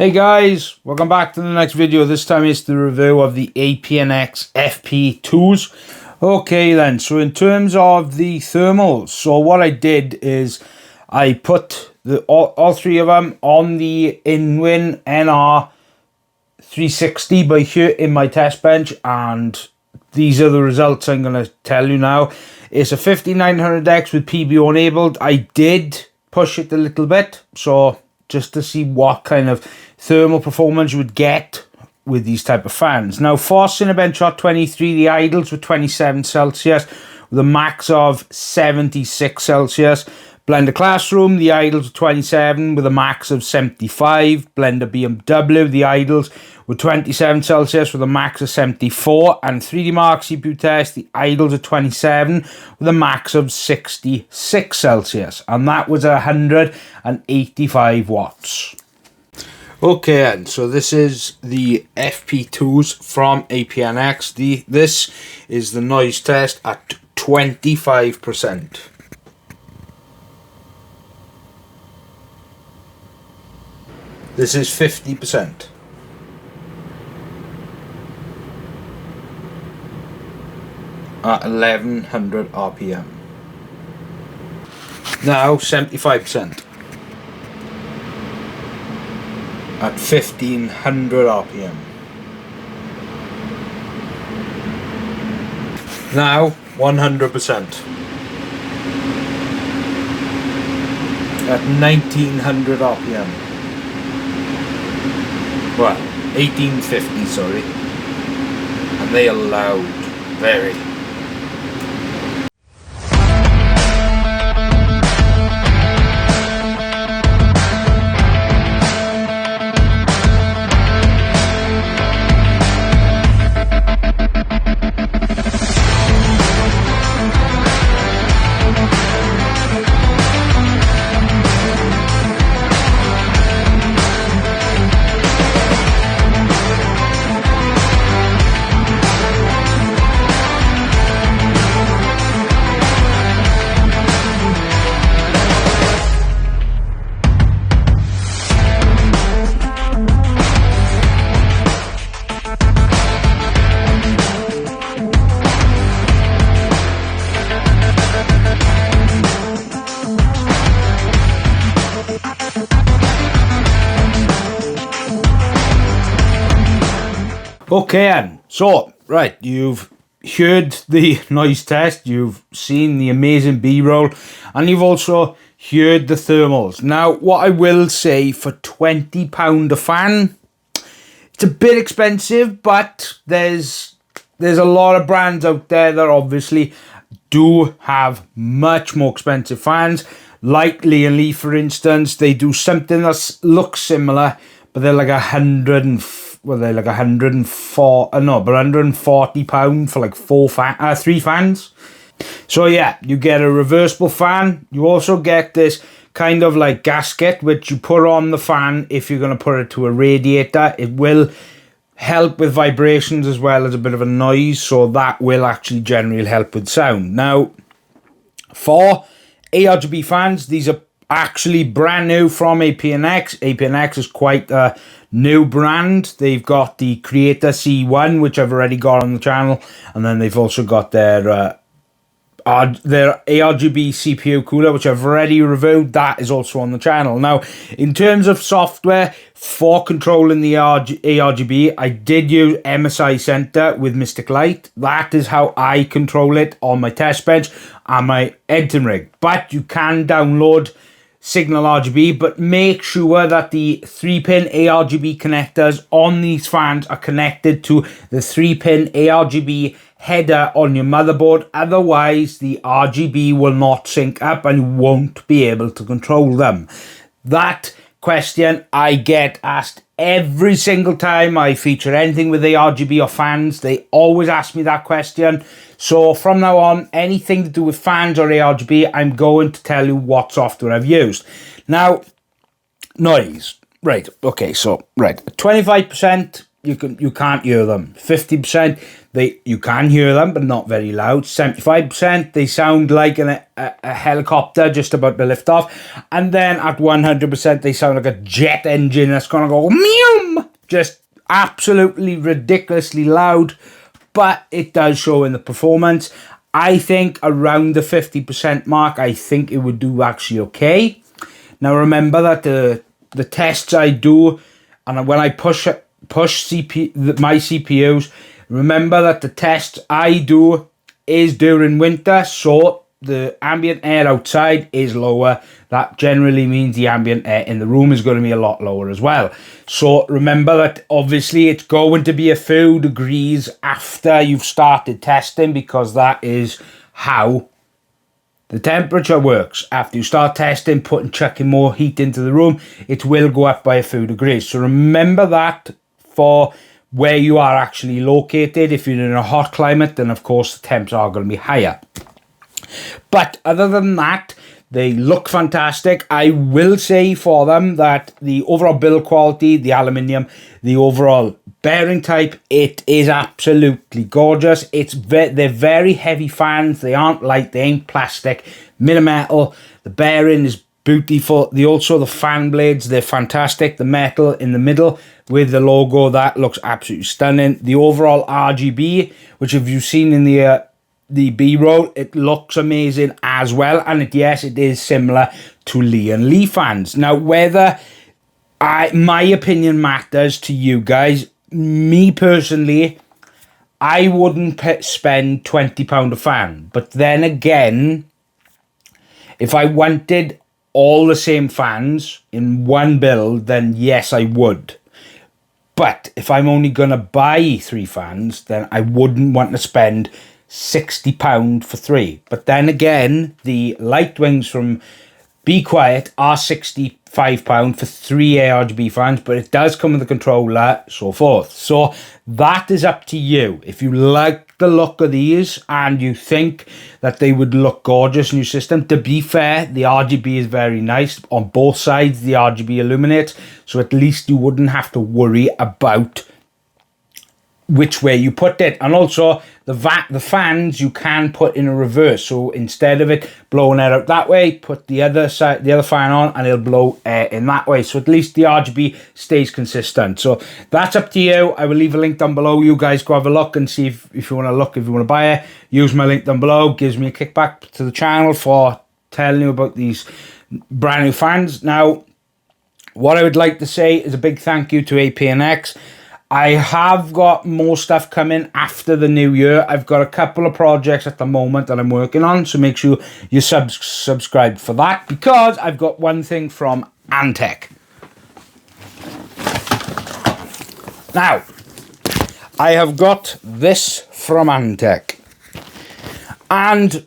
Hey guys, welcome back to the next video. This time it's the review of the APNX FP2s. Okay then, so in terms of the thermals, so what I did is I put all three of them on the Inwin NR 360 by here in my test bench, and these are the results I'm going to tell you now. It's a 5900X with PBO enabled. I did push it a little bit, so just to see what kind of thermal performance you would get with these type of fans. Now for Cinebench Hot 23, the idles were 27 Celsius with a max of 76 Celsius. Blender Classroom, the idles were 27 with a max of 75. Blender BMW, the idles were 27 Celsius with a max of 74. And 3D Mark CPU Test, the idles are 27 with a max of 66 Celsius. And that was 185 watts. Okay, and so this is the FP2s from APNX. This is the noise test at 25%. This is 50%. At 1100 RPM. Now 75%. At 1500 RPM. Now 100%. At 1900 RPM. Well, 1850, sorry. And they are loud, very. Okay, and so, right, you've heard the noise test, you've seen the amazing B-roll, and you've also heard the thermals. Now, what I will say, for £20 a fan, it's a bit expensive, but there's a lot of brands out there that obviously do have much more expensive fans. Like Lian, for instance, they do something that looks similar, but they're like £140 for like three fans. So yeah, you get a reversible fan. You also get this kind of like gasket which you put on the fan if you're going to put it to a radiator. It will help with vibrations as well as a bit of a noise, so that will actually generally help with sound. Now for ARGB fans, these are actually brand new from APNX. APNX is quite a new brand. They've got the Creator C1, which I've already got on the channel, and then they've also got their ARGB CPU cooler, which I've already reviewed. That is also on the channel. Now, in terms of software for controlling the ARGB, I did use MSI Center with Mystic Light. That is how I control it on my test bench and my editing rig. But you can download Signal RGB, but make sure that the 3-pin ARGB connectors on these fans are connected to the 3-pin ARGB header on your motherboard. Otherwise, the RGB will not sync up and you won't be able to control them. That question I get asked every single time I feature anything with ARGB or fans. They always ask me that question. So from now on, anything to do with fans or ARGB, I'm going to tell you what software I've used. Now, noise. Right, okay, so, right, 25%, you can't hear them. 50%, you can hear them, but not very loud. 75%, they sound like a helicopter just about to lift off. And then at 100%, they sound like a jet engine that's gonna go meow, just absolutely ridiculously loud. But it does show in the performance. I think around the 50% mark, I think it would do actually okay. Now remember that the tests I do, and when I push my CPUs, remember that the tests I do is during winter, so the ambient air outside is lower. That generally means the ambient air in the room is going to be a lot lower as well. So remember that obviously it's going to be a few degrees after you've started testing, because that is how the temperature works. After you start testing, chucking more heat into the room, it will go up by a few degrees. So remember that for where you are actually located. If you're in a hot climate, then of course the temps are going to be higher. But other than that, they look fantastic. I will say for them that the overall build quality, the aluminium, the overall bearing type, it is absolutely gorgeous. They're very heavy fans. They aren't light. They ain't plastic. Metal. The bearing is beautiful. The fan blades, they're fantastic. The metal in the middle with the logo, that looks absolutely stunning. The overall RGB, which if you've seen in the B-roll, it looks amazing as well. And yes, it is similar to Lian fans. Now, whether my opinion matters to you guys, me personally, I wouldn't spend £20 a fan. But then again, if I wanted all the same fans in one build, then yes, I would. But if I'm only going to buy 3 fans, then I wouldn't want to spend £60 for 3. But then again, the light wings from Be Quiet are £65 for 3 ARGB fans, but it does come with a controller, so forth. So that is up to you. If you like the look of these and you think that they would look gorgeous in your system, to be fair, the RGB is very nice. On both sides, the RGB illuminates, so at least you wouldn't have to worry about which way you put it. And also the fans you can put in a reverse, so instead of it blowing air out that way, put the other fan on and it'll blow air in that way, so at least the RGB stays consistent. So that's up to you. I will leave a link down below. You guys go have a look and see if you want to look, if you want to buy it. Use my link down below, gives me a kickback to the channel for telling you about these brand new fans. Now, what I would like to say is a big thank you to APNX. I have got more stuff coming after the new year. I've got a couple of projects at the moment that I'm working on, so make sure you subscribe for that, because I've got one thing from Antec. Now, I have got this from Antec, and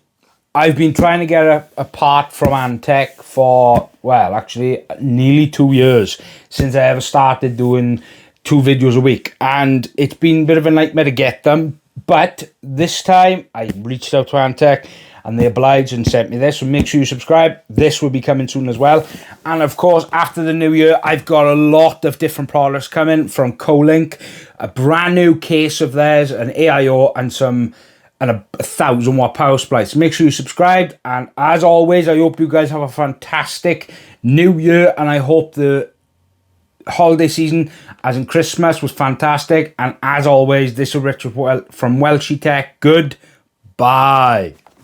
I've been trying to get a part from Antec for, well, actually nearly 2 years since I ever started doing 2 videos a week, and it's been a bit of a nightmare to get them. But this time I reached out to Antec and they obliged and sent me this, so make sure you subscribe. This will be coming soon as well. And of course, after the new year, I've got a lot of different products coming from Colink, a brand new case of theirs, an AIO, and a 1000-watt power supply. So make sure you subscribe, and as always, I hope you guys have a fantastic new year, and I hope the holiday season, as in Christmas, was fantastic. And as always, this is Richard from WELSHYTECH. Goodbye.